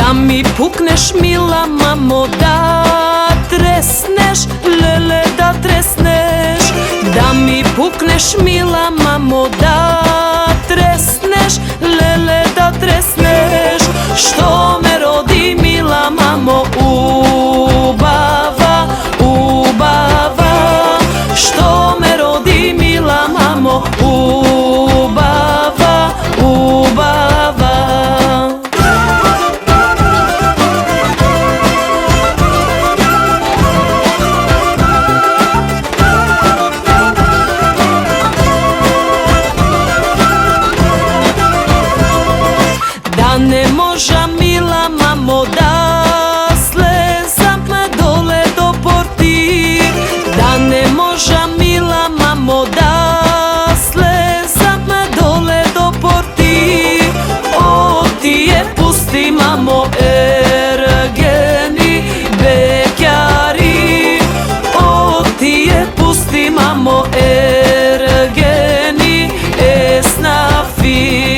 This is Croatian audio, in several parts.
Da mi pukneš mila mamo, da tresneš, lele da tresneš. Da mi pukneš mila mamo, da tresneš, lele da tresneš. Što me rodi mila mamo, ubava, ubava. Što me rodi mila mamo, ubava, ubava. Da ne moža mila mamo, da slezam dole do porti. Da ne moža mila mamo, da slezam dole do porti. O ti je pusti mamo, ergeni bekjari. O ti je pusti mamo, ergeni esnafi.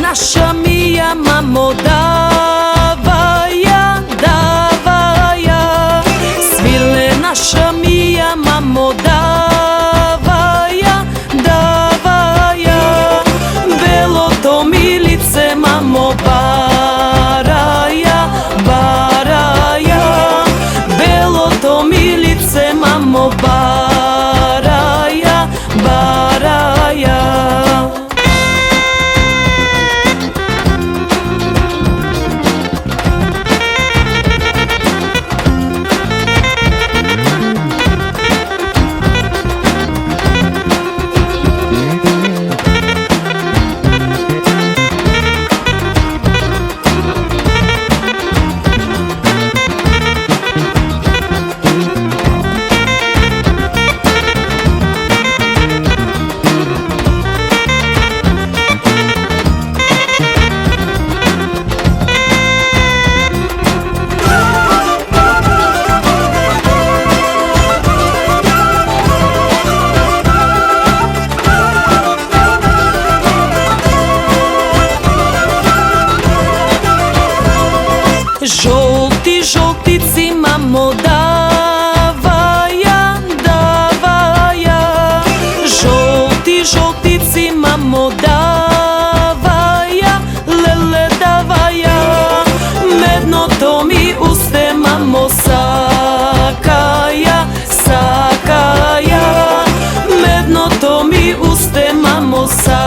Naša mija mamo, davaja, davaja. Svile naša mija mamo, davaja, davaja. Belo to milice mamo, baraja, baraja. Belo to milice mamo, baraja, baraja. Žolti žoltici mamo, davaja, davaja. Žolti žoltici mamo, davaja, lele davaja. Medno to mi uste mamo, sakaja, sakaja. Medno to mi uste mamo, sakaja.